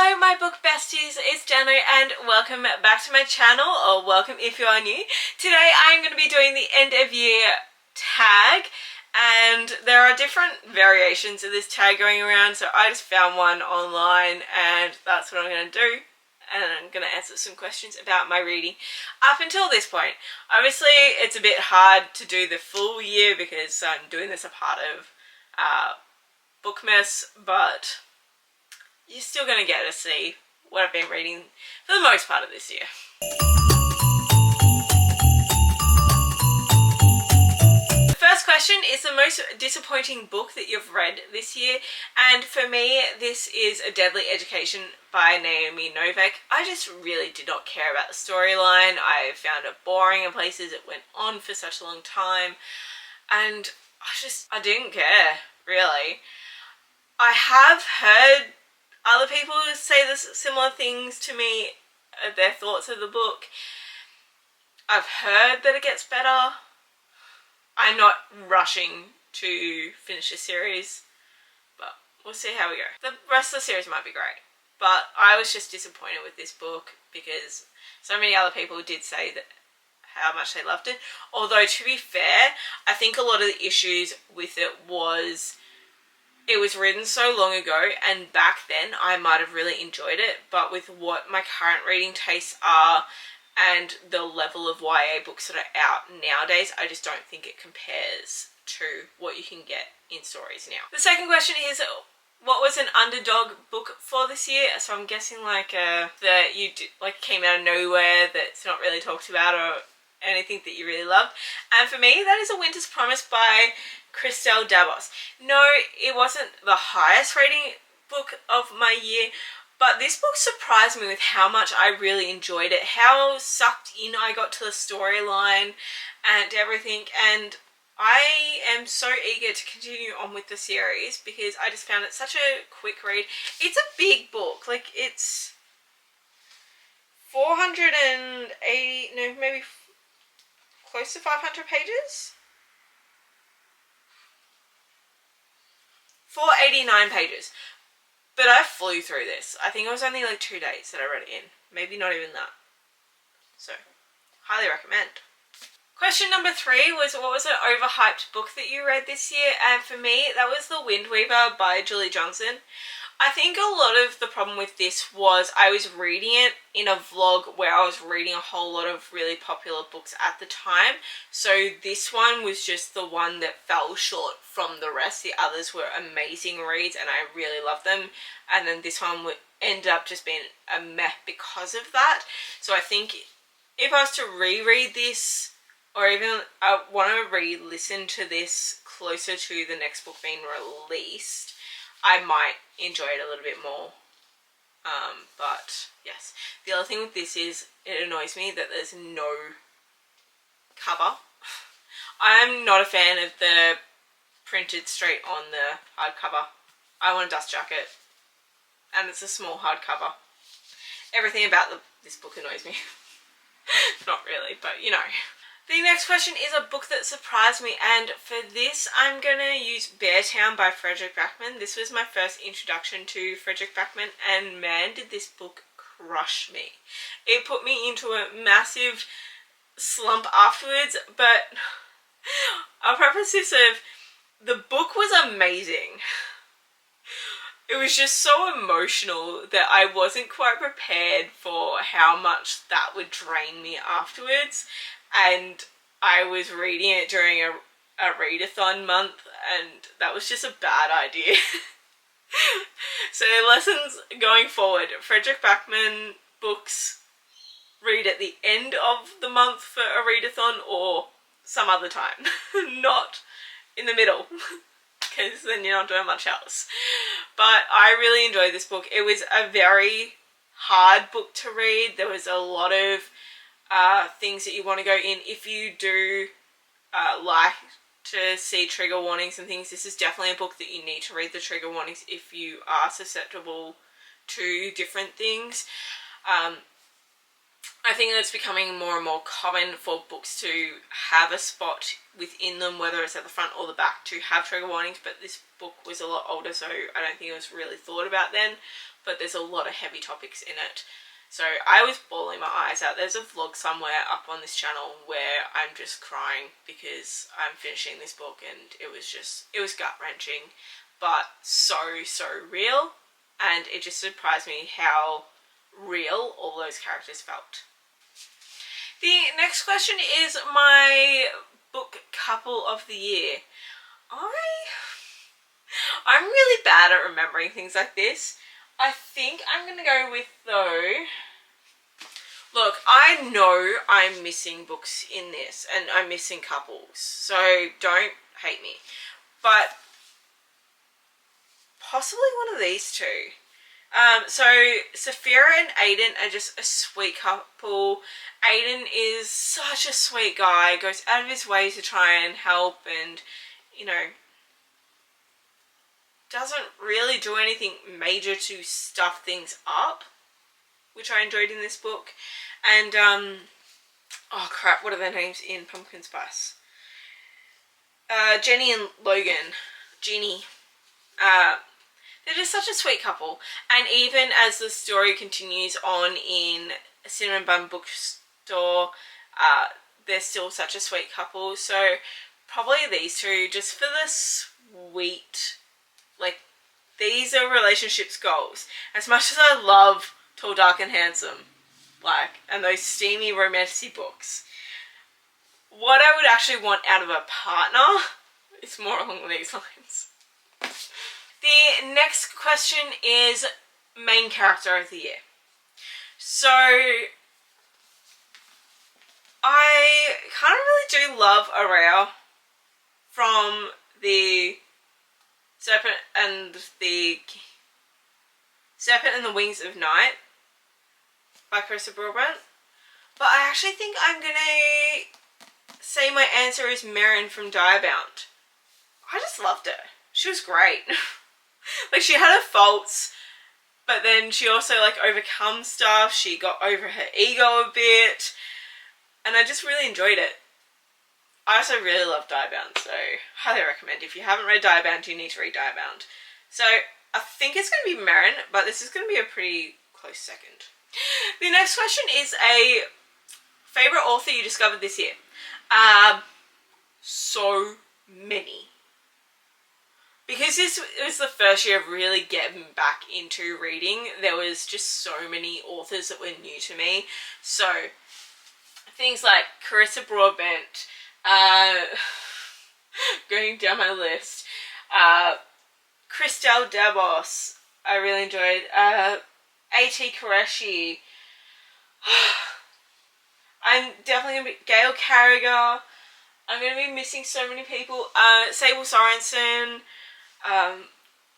Hello my book besties, it's Jano and welcome back to my channel, or welcome if you are new. Today I'm going to be doing the end of year tag, and there are different variations of this tag going around, so I just found one online and that's what I'm going to do. And I'm going to answer some questions about my reading up until this point. Obviously it's a bit hard to do the full year because I'm doing this a part of Bookmas, but you're still going to get to see what I've been reading for the most part of this year. The first question is the most disappointing book that you've read this year, and for me this is A Deadly Education by Naomi Novik. I just really did not care about the storyline. I found it boring in places. It went on for such a long time and I didn't care, really. I have heard other people say this similar things to me, their thoughts of the book. I've heard that it gets better. I'm not rushing to finish the series, but we'll see how we go. The rest of the series might be great, but I was just disappointed with this book because so many other people did say that how much they loved it. Although, to be fair, I think a lot of the issues with it was it was written so long ago, and back then I might have really enjoyed it, but with what my current reading tastes are and the level of YA books that are out nowadays, I just don't think it compares to what you can get in stories now. The second question is, what was an underdog book for this year? So I'm guessing like that you did, like came out of nowhere, that's not really talked about, or anything that you really loved. And for me, that is A Winter's Promise by Christelle Dabos. No, it wasn't the highest rating book of my year, but this book surprised me with how much I really enjoyed it, how sucked in I got to the storyline and everything, and I am so eager to continue on with the series because I just found it such a quick read. It's a big book, like it's 480, no, maybe close to 500 pages? 489 pages. But I flew through this. I think it was only like 2 days that I read it in. Maybe not even that. So, highly recommend. Question number 3 was, what was an overhyped book that you read this year? And for me, that was The Wind Weaver by Julie Johnson. I think a lot of the problem with this was I was reading it in a vlog where I was reading a whole lot of really popular books at the time. So this one was just the one that fell short from the rest. The others were amazing reads and I really loved them. And then this one would end up just being a meh because of that. So I think if I was to reread this, or even I want to re-listen to this closer to the next book being released, I might enjoy it a little bit more. But yes, the other thing with this is it annoys me that there's no cover. I'm not a fan of the printed straight on the hardcover. I want a dust jacket, and it's a small hardcover. Everything about this book annoys me. Not really, but you know. The next question is a book that surprised me, and for this I'm going to use Beartown by Fredrik Backman. This was my first introduction to Fredrik Backman, and man did this book crush me. It put me into a massive slump afterwards, but I'll preface this of, the book was amazing. It was just so emotional that I wasn't quite prepared for how much that would drain me afterwards. And I was reading it during a readathon month, and that was just a bad idea. So lessons going forward, Fredrik Backman books, read at the end of the month for a readathon or some other time. Not in the middle, because then you're not doing much else. But I really enjoyed this book. It was a very hard book to read. There was a lot of things that you want to go in. If you do like to see trigger warnings and things, this is definitely a book that you need to read the trigger warnings if you are susceptible to different things. I think that it's becoming more and more common for books to have a spot within them, whether it's at the front or the back, to have trigger warnings, but this book was a lot older, so I don't think it was really thought about then. but there's a lot of heavy topics in it. So I was bawling my eyes out. There's a vlog somewhere up on this channel where I'm just crying because I'm finishing this book, and it was gut-wrenching, but so real, and it just surprised me how real all those characters felt. The next question is my book couple of the year. I'm really bad at remembering things like this. I think I'm going to go with, though... Look, I know I'm missing books in this, and I'm missing couples, so don't hate me. But possibly one of these two. So Saphira and Aiden are just a sweet couple. Aiden is such a sweet guy, goes out of his way to try and help, and, you know, doesn't really do anything major to stuff things up, which I enjoyed in this book. And, oh crap, what are their names in Pumpkin Spice? Jenny and Logan. Ginny. They're just such a sweet couple. And even as the story continues on in a Cinnamon Bun bookstore, they're still such a sweet couple. So probably these two, just for the sweet, like, these are relationships goals. As much as I love Tall, Dark and Handsome, like, and those steamy romantic books, what I would actually want out of a partner is more along these lines. The next question is main character of the year. So I kind of really do love Aurea from the Serpent and the Wings of Night by Carissa Broadbent. But I actually think I'm gonna say my answer is Merrin from Diabound. I just loved her. She was great. Like, she had her faults, but then she also, like, overcome stuff. She got over her ego a bit, and I just really enjoyed it. I also really love Diabound, so highly recommend. If you haven't read Diabound, you need to read Diabound. So I think it's going to be Merrin, but this is going to be a pretty close second. The next question is a favourite author you discovered this year. So many. Because this was the first year of really getting back into reading, there was just so many authors that were new to me. So things like Carissa Broadbent, going down my list, Christelle Dabos, I really enjoyed, A.T. Qureshi, I'm definitely going to be Gail Carriger, I'm going to be missing so many people, Sable Sorensen.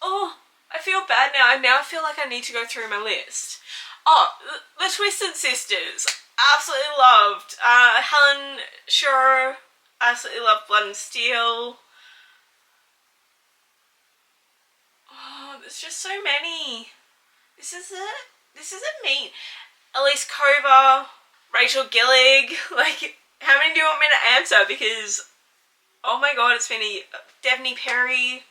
Oh, I feel bad now. I feel like I need to go through my list. Oh, the Twisted Sisters. Absolutely loved. Helen Sure. Absolutely loved Blood and Steel. Oh, there's just so many. This isn't me. Elise Cover. Rachel Gillig. Like, how many do you want me to answer? Because, oh my god, it's been Daphne Perry.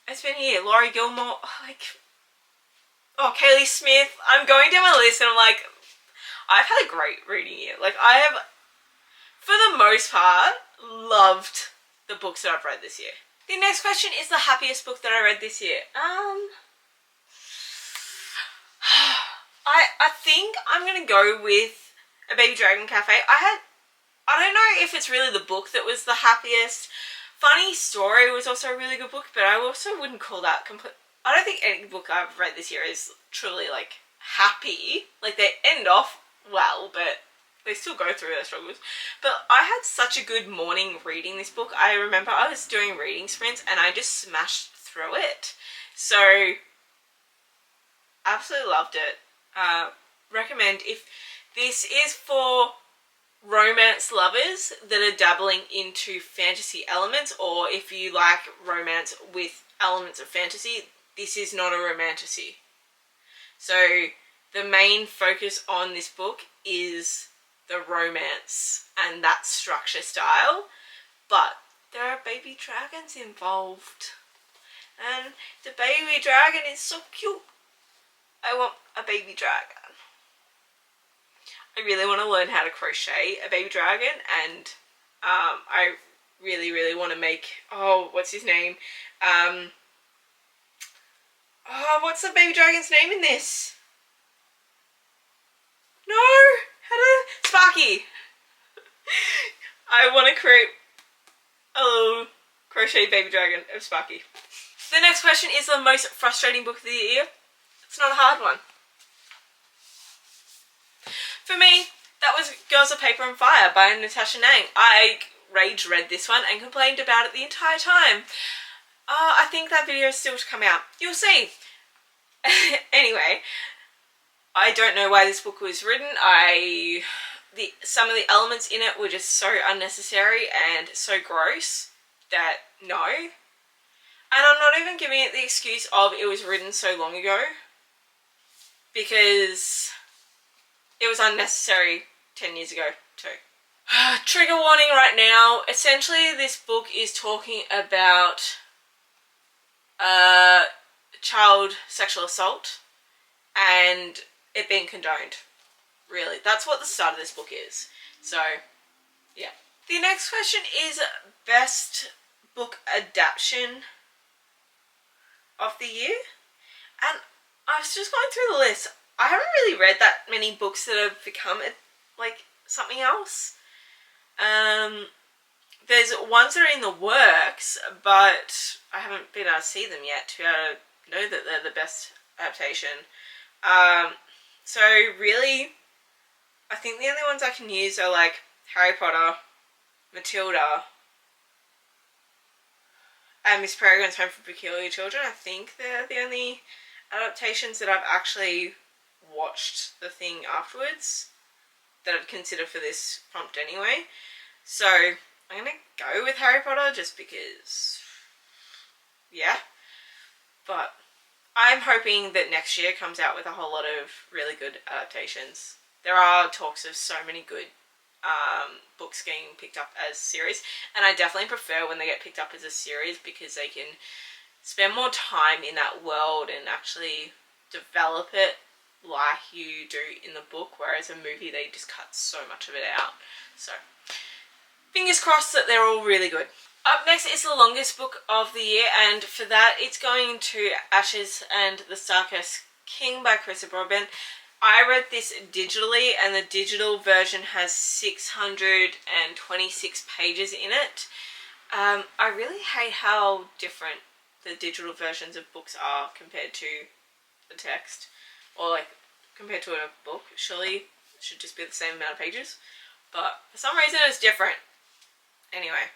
It's been here. Laurie Gilmore. Like, oh, Kaylee Smith. I'm going down my list and I'm like, I've had a great reading year. Like, I have, for the most part, loved the books that I've read this year. The next question is the happiest book that I read this year. I think I'm going to go with A Baby Dragon Cafe. I don't know if it's really the book that was the happiest. Funny Story was also a really good book, but I also wouldn't call that complete. I don't think any book I've read this year is truly, like, happy. Like, they end off well, but they still go through their struggles. But I had such a good morning reading this book. I remember I was doing reading sprints and I just smashed through it. So, absolutely loved it. Recommend. If this is for romance lovers that are dabbling into fantasy elements, or if you like romance with elements of fantasy, this is not a romantasy. So the main focus on this book is the romance and that structure style, but there are baby dragons involved, And the baby dragon is so cute. I want a baby dragon. I really want to learn how to crochet a baby dragon, and I really, really want to make, oh, what's his name? What's the baby dragon's name in this? No! Sparky! I want to create a little crochet baby dragon of Sparky. The next question is the most frustrating book of the year. It's not a hard one. For me, that was Girls of Paper and Fire by Natasha Nang. I rage read this one and complained about it the entire time. I think that video is still to come out. You'll see. Anyway, I don't know why this book was written. Some of the elements in it were just so unnecessary and so gross that no. And I'm not even giving it the excuse of it was written so long ago, because it was unnecessary 10 years ago too. Trigger warning right now. Essentially, this book is talking about child sexual assault and it being condoned. Really, that's what the start of this book is. So, yeah. The next question is best book adaptation of the year. And I was just going through the list. I haven't really read that many books that have become like something else. There's ones that are in the works, but I haven't been able to see them yet to be able to know that they're the best adaptation. So really, I think the only ones I can use are like Harry Potter, Matilda, and Miss Peregrine's Home for Peculiar Children. I think they're the only adaptations that I've actually watched the thing afterwards that I'd consider for this prompt anyway. So I'm going to go with Harry Potter just because, yeah. But I'm hoping that next year comes out with a whole lot of really good adaptations. There are talks of so many good books getting picked up as series, and I definitely prefer when they get picked up as a series because they can spend more time in that world and actually develop it like you do in the book, whereas a movie they just cut so much of it out. So fingers crossed that they're all really good. Up next is the longest book of the year, and for that it's going to Ashes and the Starcast King by Carissa Broadbent. I read this digitally, and the digital version has 626 pages in it. I really hate how different the digital versions of books are compared to the text, or like compared to a book. Surely it should just be the same amount of pages, but for some reason it's different. Anyway,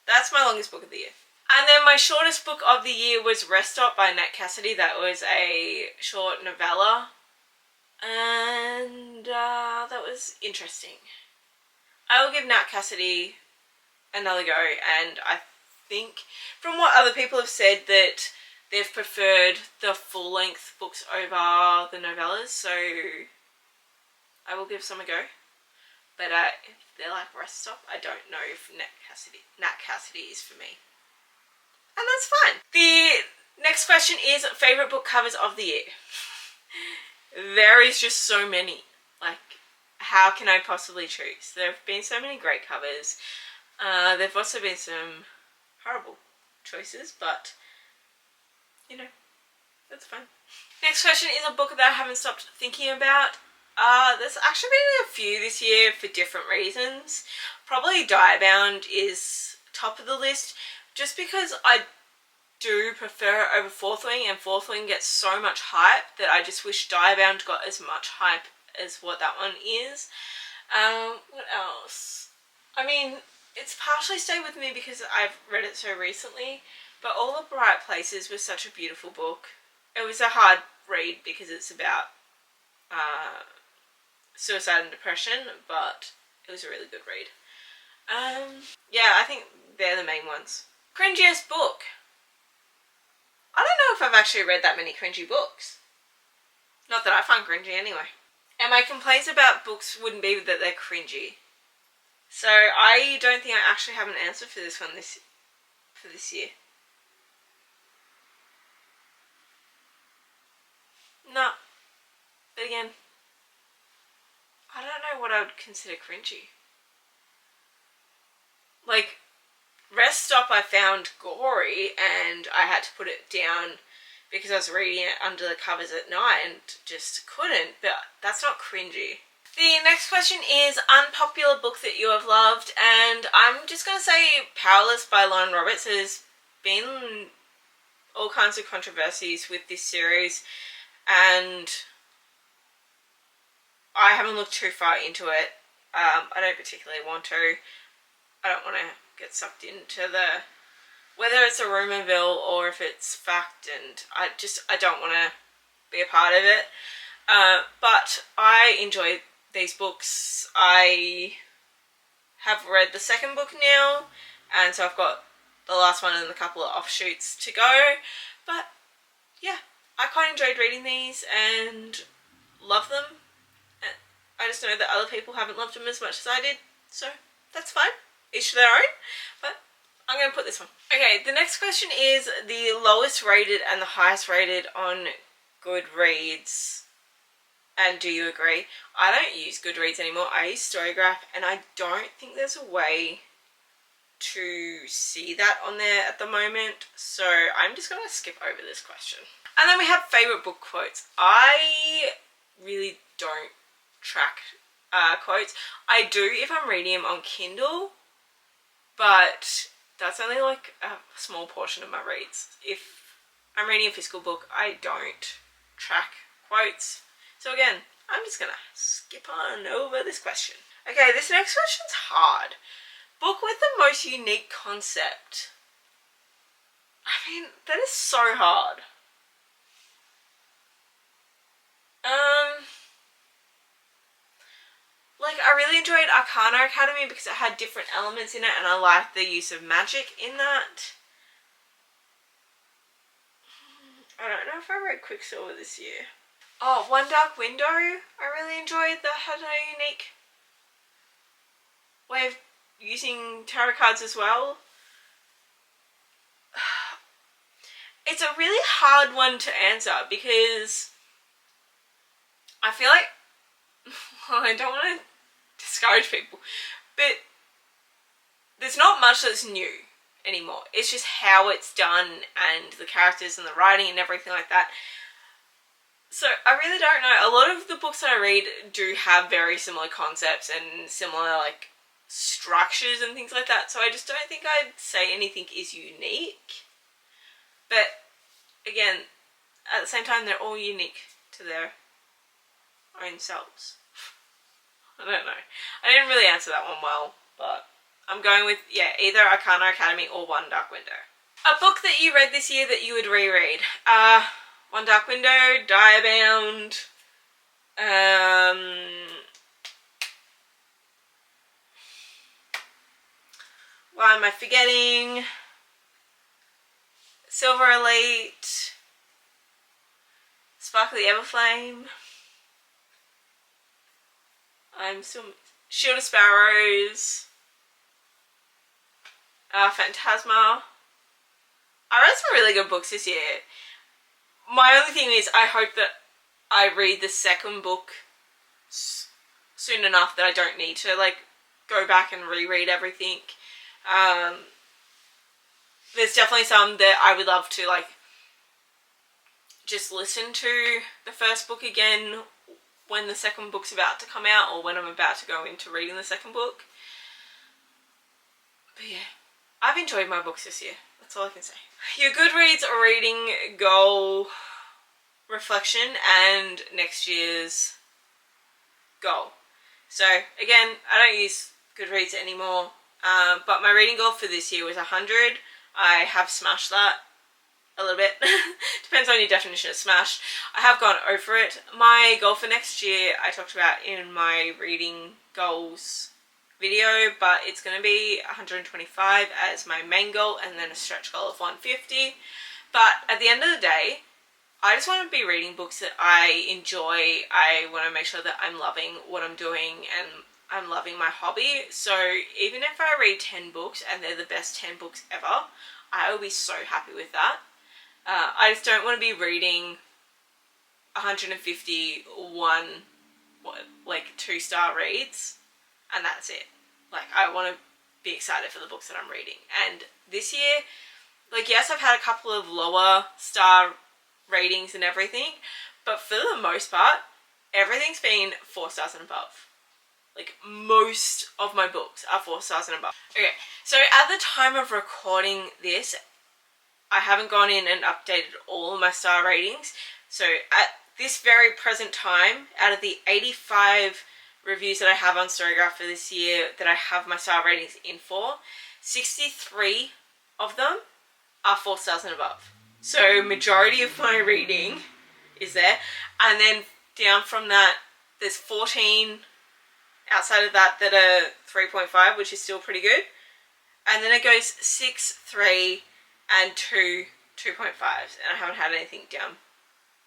that's my longest book of the year. And then my shortest book of the year was Rest Stop by Nat Cassidy. That was a short novella, and that was interesting. I will give Nat Cassidy another go, and I think from what other people have said that they've preferred the full-length books over the novellas, so I will give some a go. But if they're like Rest Stop, I don't know if Nat Cassidy is for me. And that's fine. The next question is favourite book covers of the year. There is just so many. Like, how can I possibly choose? There have been so many great covers. There have also been some horrible choices, but, you know, that's fine. Next question is a book that I haven't stopped thinking about. There's actually been a few this year for different reasons. Probably Diabound is top of the list, just because I do prefer it over Fourth Wing, and Fourth Wing gets so much hype that I just wish Diabound got as much hype as what that one is. What else? I mean, it's partially stayed with me because I've read it so recently, but All the Bright Places was such a beautiful book. It was a hard read because it's about suicide and depression, but it was a really good read. Yeah, I think they're the main ones. Cringiest book. I don't know if I've actually read that many cringy books. Not that I find cringy anyway. And my complaints about books wouldn't be that they're cringy. So I don't think I actually have an answer for this one for this year. again, I don't know what I would consider cringy. Like, Rest Stop I found gory and I had to put it down because I was reading it under the covers at night and just couldn't, but that's not cringy. The next question is unpopular book that you have loved, and I'm just going to say Powerless by Lauren Roberts. There's been all kinds of controversies with this series and I haven't looked too far into it. I don't particularly want to. I don't want to get sucked into whether it's a rumorville or if it's fact, and I don't want to be a part of it. But I enjoy these books. I have read the second book now, and so I've got the last one and a couple of offshoots to go. But yeah, I quite enjoyed reading these and love them. And I just know that other people haven't loved them as much as I did, so that's fine. Each to their own. But I'm going to put this one. Okay, the next question is the lowest rated and the highest rated on Goodreads. And do you agree? I don't use Goodreads anymore. I use Storygraph, and I don't think there's a way to see that on there at the moment. So I'm just going to skip over this question. And then we have favourite book quotes. I really don't track quotes. I do if I'm reading them on Kindle, but that's only like a small portion of my reads. If I'm reading a physical book, I don't track quotes. So again, I'm just gonna skip on over this question. Okay, this next question's hard. Book with the most unique concept. I mean, that is so hard. Like, I really enjoyed Arcana Academy because it had different elements in it and I liked the use of magic in that. I don't know if I read Quicksilver this year. Oh, One Dark Window, I really enjoyed. That had a unique way of using tarot cards as well. It's a really hard one to answer because I feel like, well, I don't want to discourage people, but there's not much that's new anymore. It's just how it's done and the characters and the writing and everything like that. So I really don't know. A lot of the books that I read do have very similar concepts and similar like structures and things like that. So I just don't think I'd say anything is unique. But again, at the same time, they're all unique to their own selves. I don't know. I didn't really answer that one well, but I'm going with, yeah, either Arcana Academy or One Dark Window. A book that you read this year that you would reread. One Dark Window, Diabound, why am I forgetting? Silver Elite, Sparkly Everflame. I'm still Shield of Sparrows, Phantasma. I read some really good books this year. My only thing is I hope that I read the second book soon enough that I don't need to like go back and reread everything. There's definitely some that I would love to like just listen to the first book again when the second book's about to come out or when I'm about to go into reading the second book. But yeah, I've enjoyed my books this year. That's all I can say. Your Goodreads reading goal reflection and next year's goal. So again, I don't use Goodreads anymore, but my reading goal for this year was 100. I have smashed that a little bit. Depends on your definition of smash. I have gone over it. My goal for next year I talked about in my reading goals video, but it's going to be 125 as my main goal and then a stretch goal of 150. But at the end of the day, I just want to be reading books that I enjoy. I want to make sure that I'm loving what I'm doing and I'm loving my hobby. So even if I read 10 books and they're the best 10 books ever, I will be so happy with that. I just don't want to be reading 151 like 2-star reads, and that's it. Like, I want to be excited for the books that I'm reading. And this year, like, yes, I've had a couple of lower star ratings and everything, but for the most part, everything's been 4 stars and above. Like, most of my books are 4 stars and above. Okay, so at the time of recording this, I haven't gone in and updated all of my star ratings. So at this very present time, out of the 85 reviews that I have on Storygraph for this year that I have my star ratings in for, 63 of them are 4 stars and above. So majority of my reading is there. And then down from that, there's 14 outside of that that are 3.5, which is still pretty good. And then it goes 6, 3, and 2, 2.5s. And I haven't had anything down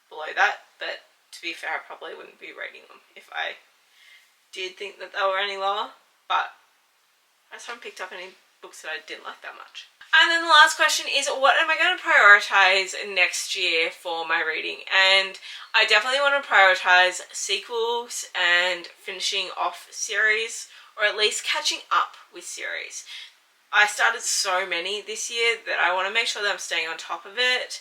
below that. But to be fair, I probably wouldn't be rating them if I did think that they were any lower. But I just haven't picked up any books that I didn't like that much. And then the last question is, what am I going to prioritize next year for my reading? And I definitely want to prioritize sequels and finishing off series, or at least catching up with series. I started so many this year that I want to make sure that I'm staying on top of it,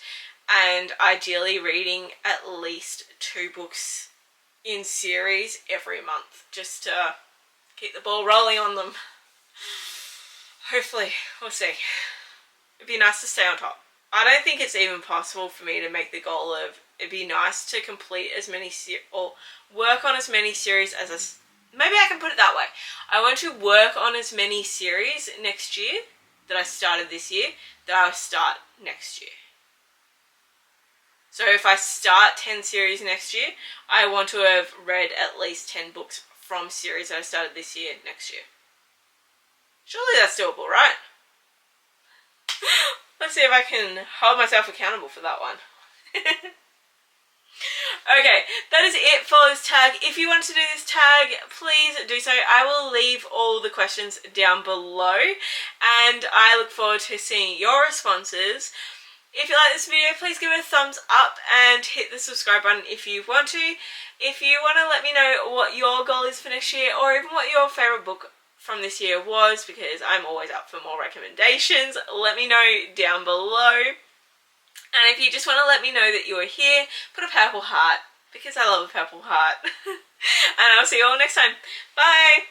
and ideally reading at least 2 books in series every month, just to keep the ball rolling on them. Hopefully, we'll see. It'd be nice to stay on top. I don't think it's even possible for me to make the goal of, it'd be nice to complete as many or work on as many series as maybe I can put it that way. I want to work on as many series next year that I started this year that I'll start next year. So if I start 10 series next year, I want to have read at least 10 books from series that I started this year next year. Surely that's doable, right? Let's see if I can hold myself accountable for that one. Okay, that is it for this tag. If you want to do this tag, please do so. I will leave all the questions down below, and I look forward to seeing your responses. If you like this video, please give it a thumbs up and hit the subscribe button if you want to. If you want to let me know what your goal is for next year, or even what your favourite book from this year was, because I'm always up for more recommendations, let me know down below. And if you just want to let me know that you are here, put a purple heart, because I love a purple heart. And I'll see you all next time. Bye!